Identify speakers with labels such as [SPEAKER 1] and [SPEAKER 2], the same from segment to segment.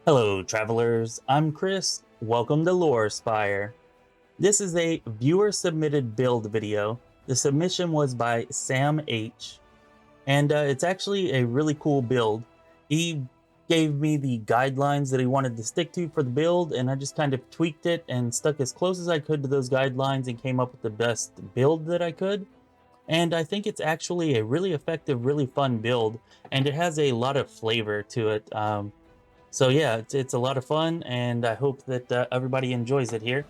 [SPEAKER 1] Hello travelers, I'm Chris. Welcome to Lorespire. This is a viewer submitted build video. The submission was by Sam H. And it's actually a really cool build. He gave me the guidelines that he wanted to stick to for the build, and I just kind of tweaked it and stuck as close as I could to those guidelines and came up with the best build that I could. And I think it's actually a really effective, really fun build, and it has a lot of flavor to it. So yeah, it's a lot of fun, and I hope that everybody enjoys it here.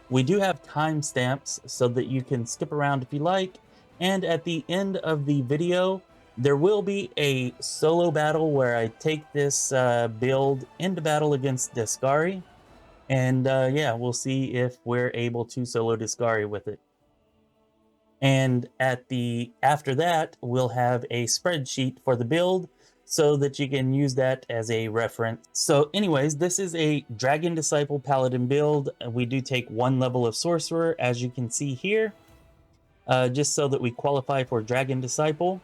[SPEAKER 1] We do have timestamps so that you can skip around if you like, and at the end of the video, there will be a solo battle where I take this build into battle against Deskari, and yeah, we'll see if we're able to solo Deskari with it. And after that, we'll have a spreadsheet for the build so that you can use that as a reference. So anyways, this is a Dragon Disciple Paladin build. We do take one level of Sorcerer, as you can see here, just so that we qualify for Dragon Disciple.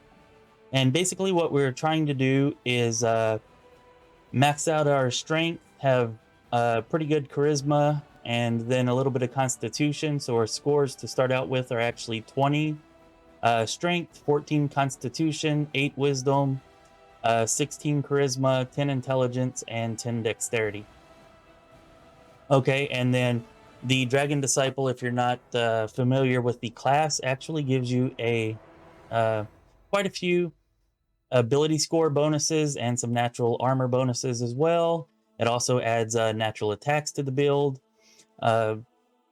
[SPEAKER 1] And basically what we're trying to do is max out our strength, have pretty good charisma, and then a little bit of constitution. So our scores to start out with are actually 20 strength, 14 constitution, 8 wisdom, 16 charisma, 10 intelligence, and 10 dexterity. Okay, and then the Dragon Disciple, if you're not familiar with the class, actually gives you a quite a few ability score bonuses and some natural armor bonuses as well. It also adds natural attacks to the build,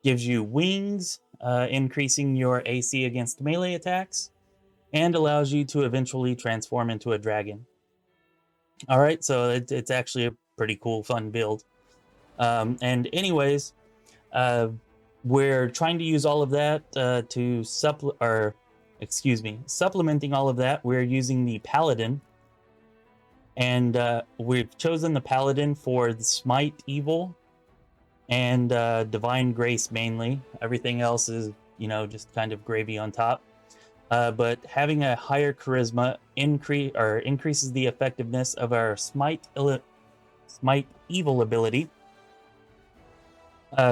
[SPEAKER 1] gives you wings, increasing your AC against melee attacks, and allows you to eventually transform into a dragon. All right, so it's actually a pretty cool, fun build. And anyways, we're trying to use all of that to supplementing all of that. We're using the Paladin, and we've chosen the Paladin for the Smite Evil and Divine Grace mainly. Everything else is, just kind of gravy on top. But having a higher charisma increases the effectiveness of our Smite Evil ability.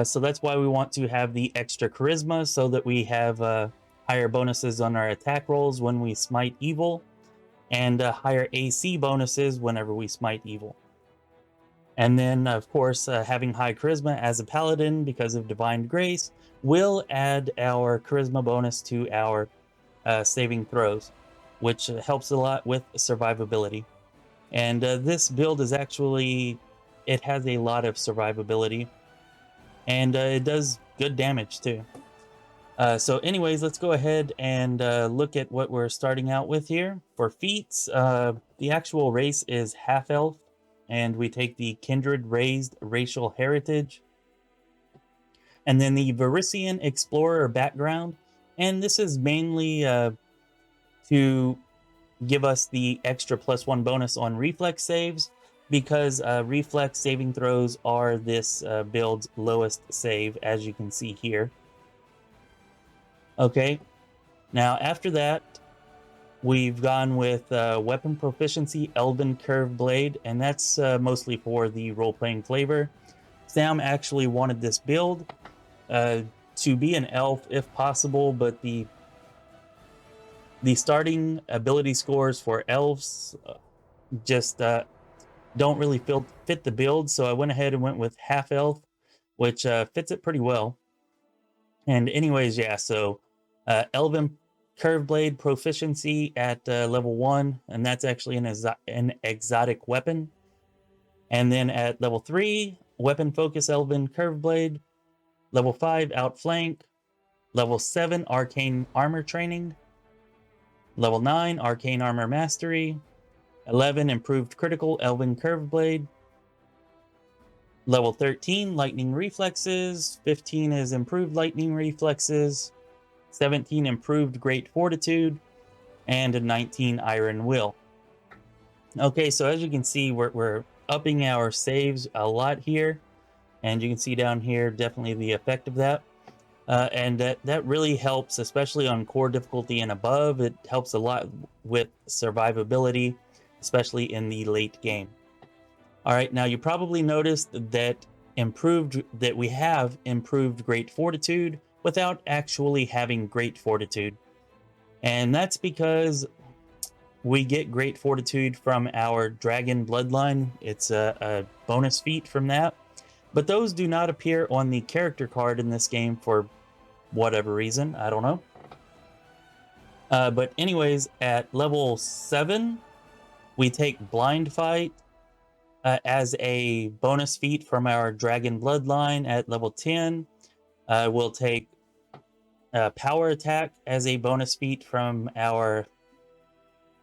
[SPEAKER 1] So that's why we want to have the extra charisma, so that we have higher bonuses on our attack rolls when we smite evil, and higher AC bonuses whenever we smite evil. And then, of course, having high charisma as a paladin because of Divine Grace will add our charisma bonus to our saving throws, which helps a lot with survivability. And this build is actually, it has a lot of survivability, and it does good damage too. So anyways, let's go ahead and look at what we're starting out with here. For feats, the actual race is half-elf, and we take the Kindred Raised Racial Heritage. And then the Varisian Explorer background, and this is mainly to give us the extra +1 bonus on reflex saves, because reflex saving throws are this build's lowest save, as you can see here. Okay, now after that, we've gone with weapon proficiency, Elven Curve Blade, and that's mostly for the role-playing flavor. Sam actually wanted this build to be an elf if possible, but the starting ability scores for elves just don't really fit the build, so I went ahead and went with half elf, which fits it pretty well. And anyways, yeah, so Elven Curve Blade proficiency at level 1, and that's actually an exotic weapon. And then at level 3, weapon focus Elven Curve Blade. Level 5, outflank. Level 7, arcane armor training. Level 9, arcane armor mastery. 11, improved critical Elven Curve Blade. Level 13, lightning reflexes. 15 is improved lightning reflexes. 17, improved great fortitude. And a 19, iron will. Okay, so as you can see, we're upping our saves a lot here. And you can see down here definitely the effect of that. And that really helps, especially on core difficulty and above. It helps a lot with survivability, especially in the late game. All right, now you probably noticed that we have improved Great Fortitude without actually having Great Fortitude. And that's because we get Great Fortitude from our Dragon Bloodline. It's a bonus feat from that. But those do not appear on the character card in this game for whatever reason. I don't know. But anyways, at level 7, we take Blind Fight as a bonus feat from our Dragon Bloodline. At level 10, we'll take Power Attack as a bonus feat from our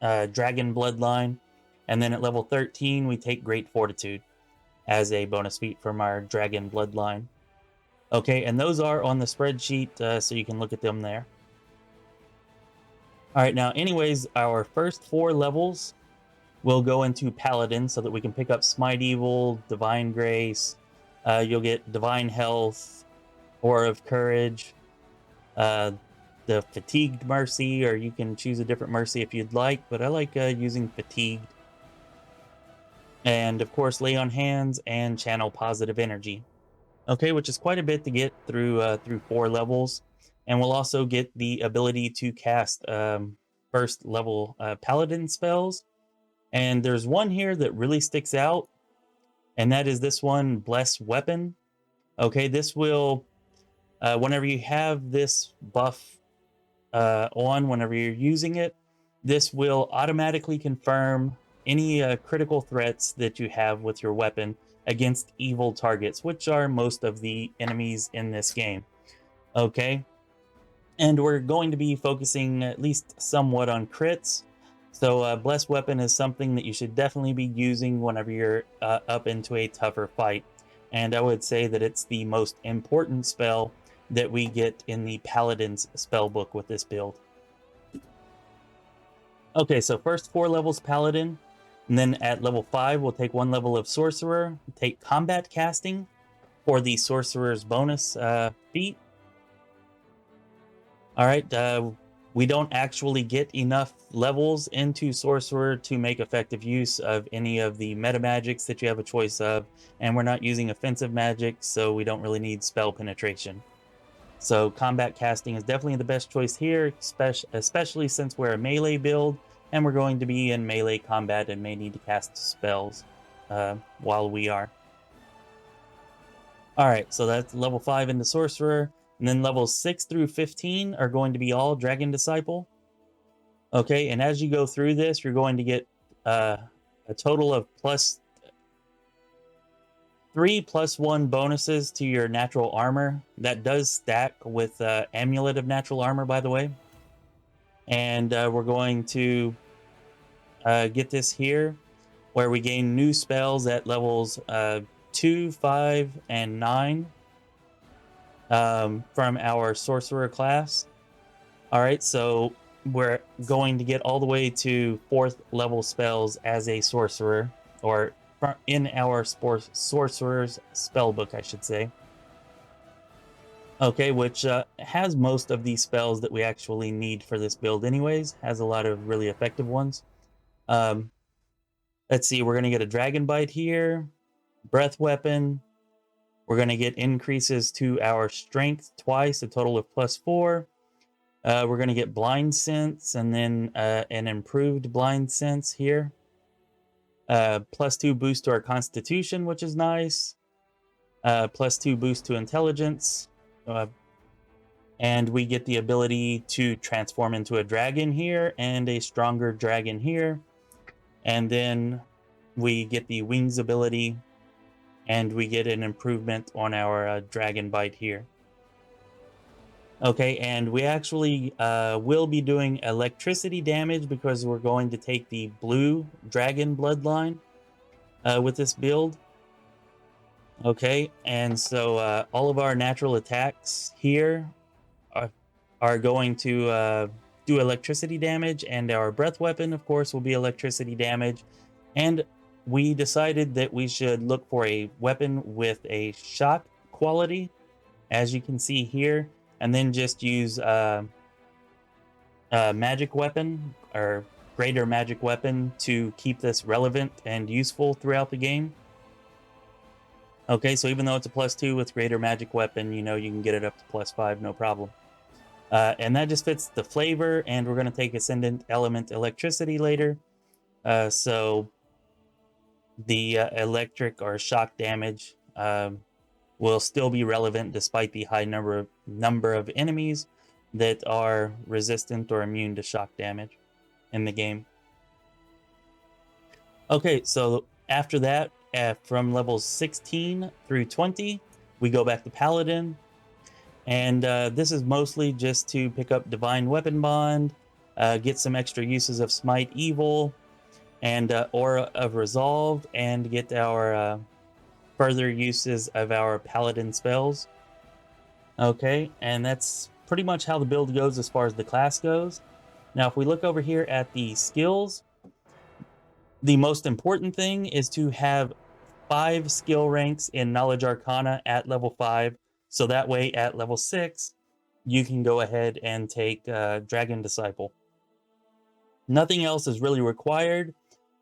[SPEAKER 1] Dragon Bloodline. And then at level 13, we take Great Fortitude as a bonus feat from our Dragon Bloodline. Okay, and those are on the spreadsheet, so you can look at them there. All right, now anyways, our first 4 levels will go into Paladin so that we can pick up Smite Evil, Divine Grace, you'll get Divine Health, Aura of Courage, the Fatigued Mercy, or you can choose a different mercy if you'd like, but I like using Fatigued. And of course, Lay on Hands and Channel Positive Energy. Okay, which is quite a bit to get through 4 levels. And we'll also get the ability to cast first level Paladin spells. And there's one here that really sticks out, and that is this one, Bless Weapon. Okay, this will, whenever you have this buff whenever you're using it, this will automatically confirm any critical threats that you have with your weapon against evil targets, which are most of the enemies in this game. Okay, and we're going to be focusing at least somewhat on crits. So Blessed Weapon is something that you should definitely be using whenever you're up into a tougher fight. And I would say that it's the most important spell that we get in the Paladin's spellbook with this build. Okay, so first 4 levels Paladin, and then at level 5 we'll take 1 level of Sorcerer, take Combat Casting for the Sorcerer's bonus feat. Alright, we don't actually get enough levels into Sorcerer to make effective use of any of the meta magics that you have a choice of, and we're not using offensive magic, so we don't really need spell penetration. So Combat Casting is definitely the best choice here, especially since we're a melee build, and we're going to be in melee combat and may need to cast spells while we are. Alright, so that's level 5 into Sorcerer. And then levels 6 through 15 are going to be all Dragon Disciple. Okay, and as you go through this, you're going to get a total of +3/+1 bonuses to your natural armor. That does stack with Amulet of Natural Armor, by the way. And we're going to get this here, where we gain new spells at levels 2, 5, and 9. From our Sorcerer class. Alright, so we're going to get all the way to 4th level spells as a Sorcerer, or in our Sorcerer's spellbook, I should say. Okay, which has most of these spells that we actually need for this build anyways, has a lot of really effective ones. Let's see, we're going to get a Dragon Bite here, Breath Weapon. We're going to get increases to our strength twice, a total of +4. We're going to get Blind Sense, and then an improved Blind Sense here. +2 boost to our Constitution, which is nice. +2 boost to Intelligence. And we get the ability to transform into a dragon here, and a stronger dragon here. And then we get the Wings ability, and we get an improvement on our Dragon Bite here. Okay, and we actually will be doing electricity damage because we're going to take the blue Dragon Bloodline with this build. Okay, and so all of our natural attacks here are going to do electricity damage, and our Breath Weapon, of course, will be electricity damage. And we decided that we should look for a weapon with a shock quality, as you can see here, and then just use magic weapon or greater magic weapon to keep this relevant and useful throughout the game. Okay, so even though it's a +2 with greater magic weapon, you know you can get it up to +5, no problem. And that just fits the flavor, and we're going to take Ascendant Element Electricity later. So the electric or shock damage will still be relevant despite the high number of enemies that are resistant or immune to shock damage in the game. Okay, so after that, from levels 16 through 20, we go back to Paladin. And this is mostly just to pick up Divine Weapon Bond, get some extra uses of Smite Evil, and Aura of Resolve, and get our further uses of our Paladin spells. Okay, and that's pretty much how the build goes as far as the class goes. Now, if we look over here at the skills, the most important thing is to have 5 skill ranks in Knowledge Arcana at level 5, so that way at level 6, you can go ahead and take Dragon Disciple. Nothing else is really required,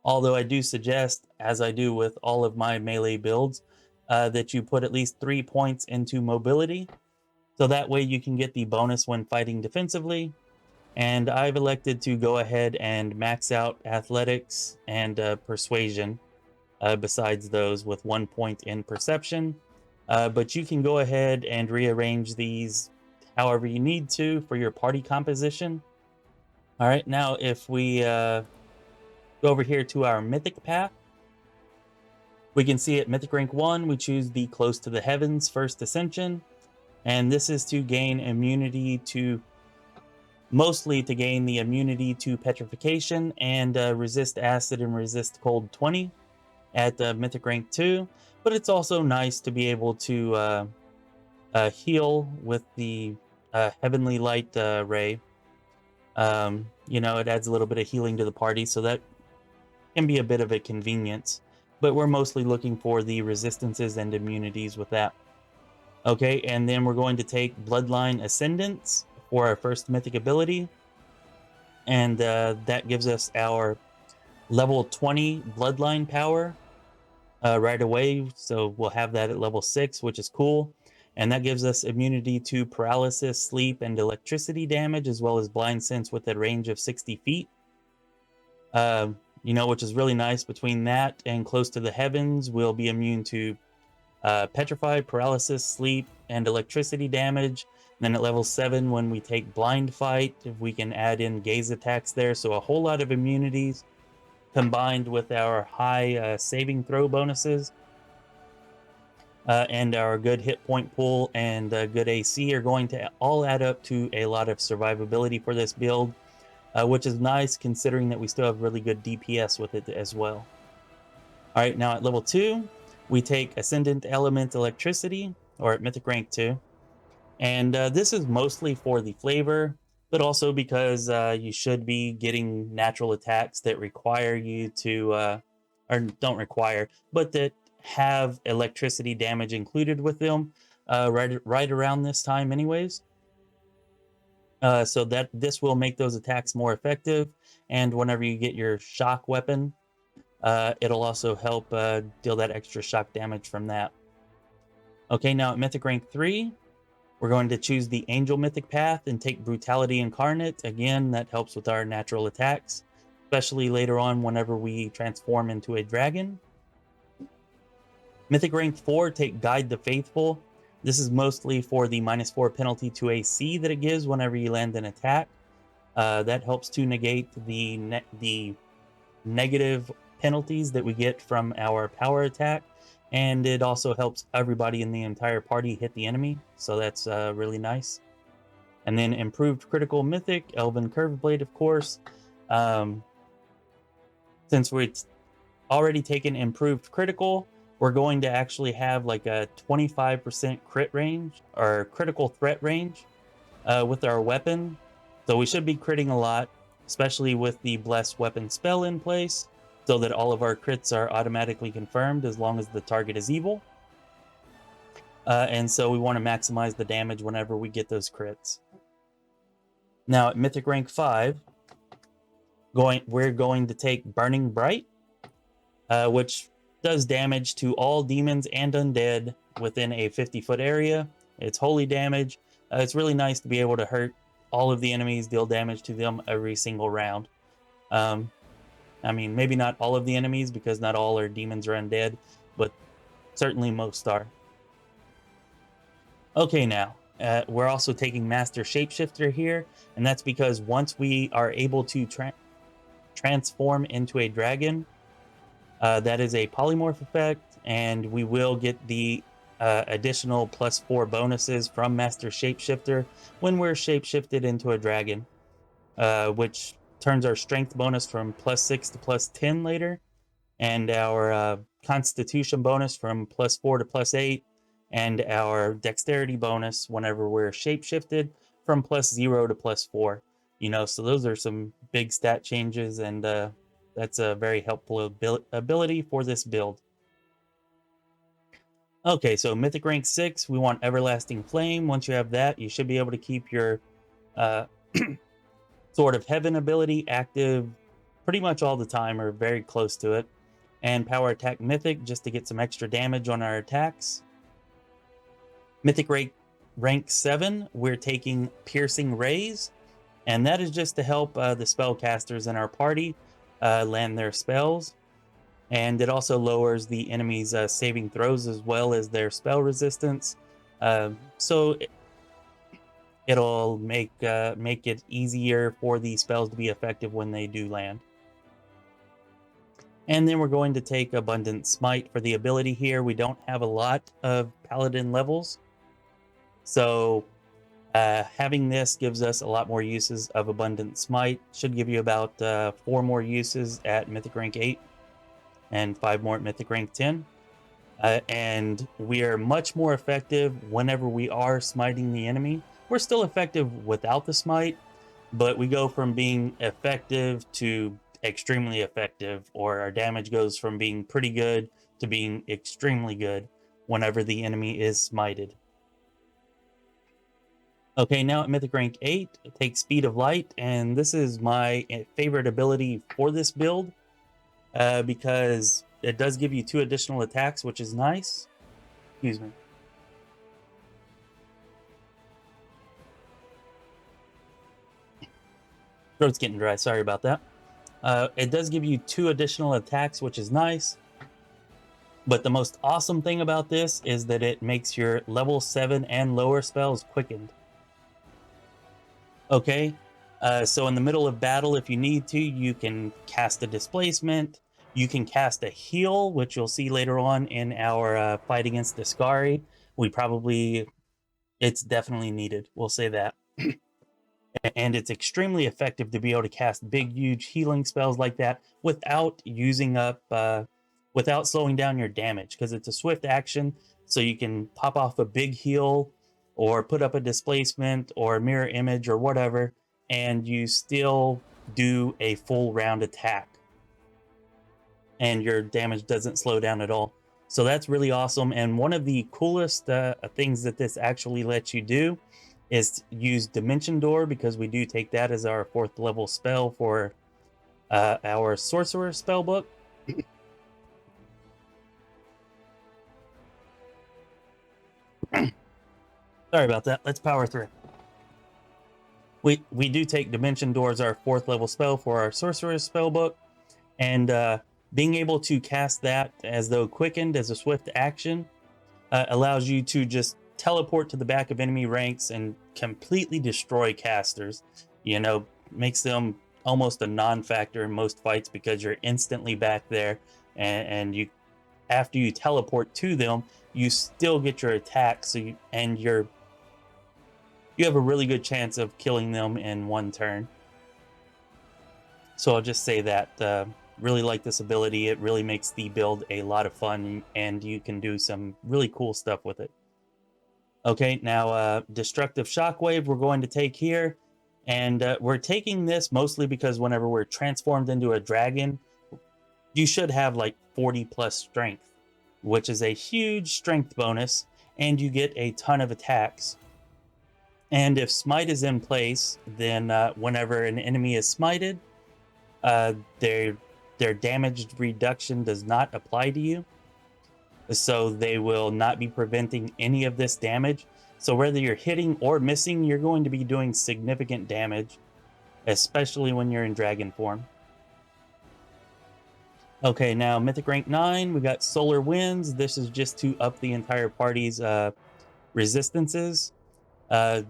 [SPEAKER 1] although I do suggest, as I do with all of my melee builds, that you put at least 3 points into mobility, so that way you can get the bonus when fighting defensively. And I've elected to go ahead and max out athletics and persuasion, besides those with 1 point in perception. But you can go ahead and rearrange these however you need to for your party composition. All right, now if we go over here to our Mythic Path, we can see at Mythic Rank 1, we choose the Close to the Heavens First Ascension. And this is to gain immunity to, mostly to gain the immunity to petrification and resist acid and resist cold 20 at Mythic Rank 2. But it's also nice to be able to heal with the Heavenly Light Ray. You know, it adds a little bit of healing to the party, so that can be a bit of a convenience. But we're mostly looking for the resistances and immunities with that. Okay, and then we're going to take Bloodline Ascendance for our first mythic ability. And that gives us our level 20 Bloodline power right away. So we'll have that at level 6, which is cool. And that gives us immunity to paralysis, sleep, and electricity damage, as well as blind sense with a range of 60 feet. You know, which is really nice. Between that and Close to the Heavens, we'll be immune to petrify, paralysis, sleep, and electricity damage. And then at level 7, when we take Blind Fight, we can add in gaze attacks there. So a whole lot of immunities combined with our high saving throw bonuses. And our good hit point pool and good AC are going to all add up to a lot of survivability for this build, which is nice considering that we still have really good DPS with it as well. All right, now at level 2, we take Ascendant Element Electricity, or at Mythic Rank 2. And this is mostly for the flavor, but also because you should be getting natural attacks that require you to, or don't require, but that have electricity damage included with them right around this time anyways. So that this will make those attacks more effective. And whenever you get your shock weapon, it'll also help deal that extra shock damage from that. Okay, now at Mythic Rank 3, we're going to choose the Angel Mythic Path and take Brutality Incarnate. Again, that helps with our natural attacks, especially later on whenever we transform into a dragon. Mythic Rank 4, take Guide the Faithful. This is mostly for the -4 penalty to AC that it gives whenever you land an attack. That helps to negate the negative penalties that we get from our power attack, and it also helps everybody in the entire party hit the enemy, so that's really nice. And then Improved Critical Mythic, Elven Curve Blade, of course. Since we've already taken Improved Critical, we're going to actually have like a 25% crit range, or critical threat range, with our weapon. So we should be critting a lot, especially with the Blessed Weapon spell in place, so that all of our crits are automatically confirmed as long as the target is evil. And so we want to maximize the damage whenever we get those crits. Now at Mythic Rank 5, we're going to take Burning Bright, which Does damage to all demons and undead within a 50-foot area. It's holy damage. It's really nice to be able to hurt all of the enemies, deal damage to them every single round. I mean, maybe not all of the enemies, because not all are demons or undead, but certainly most are. Okay, now, we're also taking Master Shapeshifter here, and that's because once we are able to transform into a dragon, that is a polymorph effect, and we will get the additional +4 bonuses from Master Shapeshifter when we're shapeshifted into a dragon, which turns our strength bonus from +6 to +10 later, and our constitution bonus from +4 to +8, and our dexterity bonus whenever we're shapeshifted from +0 to +4. You know, so those are some big stat changes, and that's a very helpful ability for this build. Okay, so Mythic Rank 6, we want Everlasting Flame. Once you have that, you should be able to keep your uh, Sword of Heaven ability active pretty much all the time, or very close to it. And Power Attack Mythic, just to get some extra damage on our attacks. Mythic Rank 7, we're taking Piercing Rays, and that is just to help the spellcasters in our party land their spells. And it also lowers the enemy's saving throws as well as their spell resistance. So it'll make it easier for the spells to be effective when they do land. And then we're going to take Abundant Smite for the ability here. We don't have a lot of Paladin levels, so having this gives us a lot more uses of Abundant Smite. Should give you about 4 more uses at Mythic Rank 8 and 5 more at Mythic Rank 10. And we are much more effective whenever we are smiting the enemy. We're still effective without the smite, but we go from being effective to extremely effective, or our damage goes from being pretty good to being extremely good whenever the enemy is smited. Okay, now at Mythic Rank 8, take Speed of Light, and this is my favorite ability for this build, because it does give you 2 additional attacks, which is nice. Excuse me. Throat's getting dry, sorry about that. It does give you 2 additional attacks, which is nice. But the most awesome thing about this is that it makes your level 7 and lower spells quickened. Okay, so in the middle of battle, if you need to, you can cast a displacement. You can cast a heal, which you'll see later on in our fight against Deskari. It's definitely needed. We'll say that. And it's extremely effective to be able to cast big, huge healing spells like that without without slowing down your damage, because it's a swift action. So you can pop off a big heal, or put up a displacement, or a mirror image, or whatever, and you still do a full round attack, and your damage doesn't slow down at all. So that's really awesome. And one of the coolest things that this actually lets you do is use Dimension Door, because we do take that as our 4th level spell for our Sorcerer spellbook. Sorry about that. Let's power through. We do take Dimension Door as our 4th level spell for our Sorcerer spellbook, and being able to cast that as though quickened as a swift action allows you to just teleport to the back of enemy ranks and completely destroy casters. You know, makes them almost a non-factor in most fights, because you're instantly back there, and you, after you teleport to them, you still get your attack, so you have a really good chance of killing them in 1 turn. So I'll just say that really like this ability. It really makes the build a lot of fun, and you can do some really cool stuff with it. Okay, now Destructive Shockwave we're going to take here, and we're taking this mostly because whenever we're transformed into a dragon, you should have like 40 plus strength, which is a huge strength bonus, and you get a ton of attacks. And if Smite is in place, then whenever an enemy is smited, their damage reduction does not apply to you. So they will not be preventing any of this damage. So whether you're hitting or missing, you're going to be doing significant damage, especially when you're in dragon form. Okay, now Mythic Rank 9, we got Solar Winds. This is just to up the entire party's resistances, to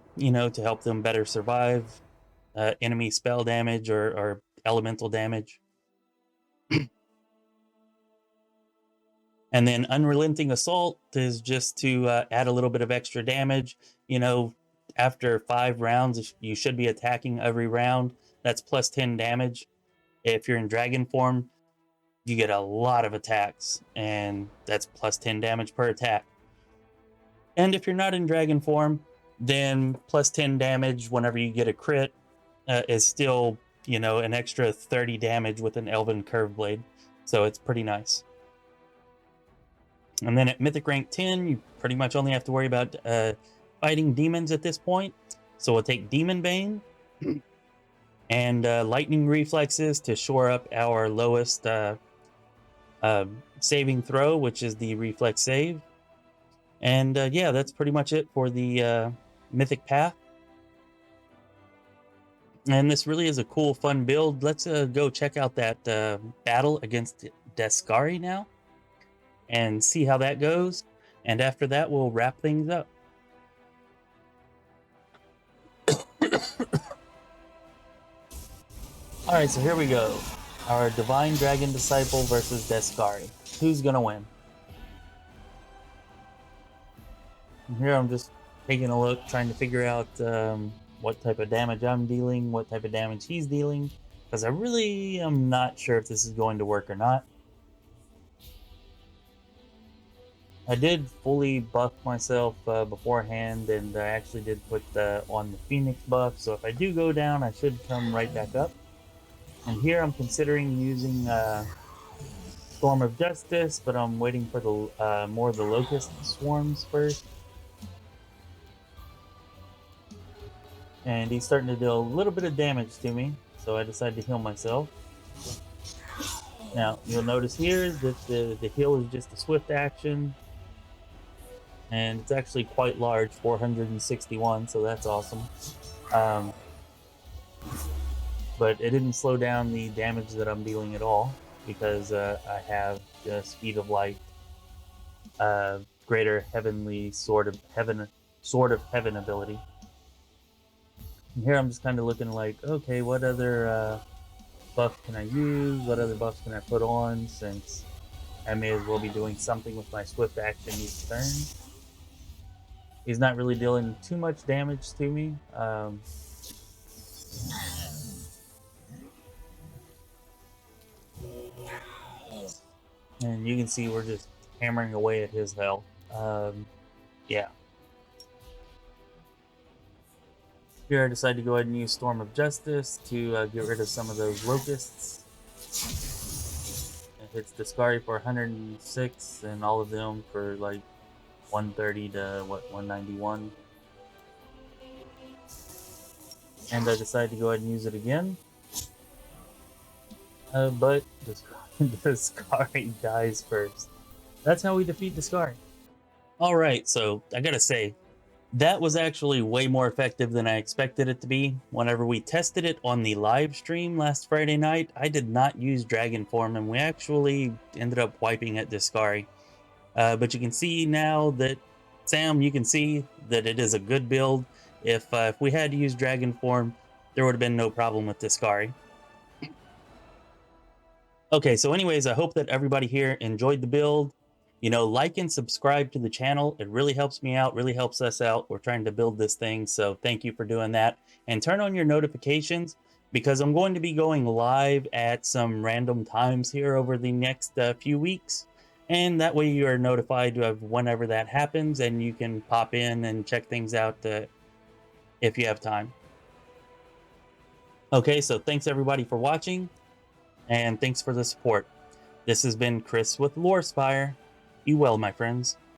[SPEAKER 1] help them better survive enemy spell damage or elemental damage. And then Unrelenting Assault is just to add a little bit of extra damage. After 5 rounds, you should be attacking every round. That's plus 10 damage. If you're in dragon form, you get a lot of attacks, and that's plus 10 damage per attack. And if you're not in dragon form, then plus 10 damage whenever you get a crit is still, an extra 30 damage with an Elven Curve Blade. So it's pretty nice. And then at Mythic Rank 10, you pretty much only have to worry about fighting demons at this point. So we'll take Demon Bane and Lightning Reflexes to shore up our lowest saving throw, which is the Reflex save. And yeah, that's pretty much it for the Mythic Path. And this really is a cool, fun build. Let's go check out that battle against Deskari now and see how that goes. And after that, we'll wrap things up. Alright, so here we go. Our Divine Dragon Disciple versus Deskari. Who's gonna win? And here I'm just taking a look, trying to figure out what type of damage I'm dealing, what type of damage he's dealing, because I really am not sure if this is going to work or not. I did fully buff myself beforehand, and I actually did put on the Phoenix buff, so if I do go down, I should come right back up. And here I'm considering using Storm of Justice, but I'm waiting for the more of the Locust Swarms first. And he's starting to deal a little bit of damage to me, so I decided to heal myself. Now, you'll notice here that the heal is just a swift action. And it's actually quite large, 461, so that's awesome. But it didn't slow down the damage that I'm dealing at all, because I have the Speed of Light, greater heavenly Sword of Heaven ability. And here I'm just kind of looking like, okay, what other buff can I use? What other buffs can I put on, since I may as well be doing something with my swift action each turn. He's not really dealing too much damage to me. And you can see we're just hammering away at his health. Yeah. Here I decided to go ahead and use Storm of Justice to get rid of some of those locusts. It hits Deskari for 106, and all of them for like 130 to 191. And I decided to go ahead and use it again. But Deskari dies first. That's how we defeat Deskari. Alright, so I gotta say, that was actually way more effective than I expected it to be. Whenever we tested it on the live stream last Friday night, I did not use Dragon Form, and we actually ended up wiping at Deskari. But you can see now that, Sam, you can see that it is a good build. If we had to use Dragon Form, there would have been no problem with Deskari. Okay, so anyways, I hope that everybody here enjoyed the build. Like and subscribe to the channel. It really helps me out, really helps us out. We're trying to build this thing, so thank you for doing that. And turn on your notifications, because I'm going to be going live at some random times here over the next few weeks. And that way you are notified of whenever that happens, and you can pop in and check things out if you have time. Okay, so thanks everybody for watching, and thanks for the support. This has been Chris with Lorespire. Be well, my friends.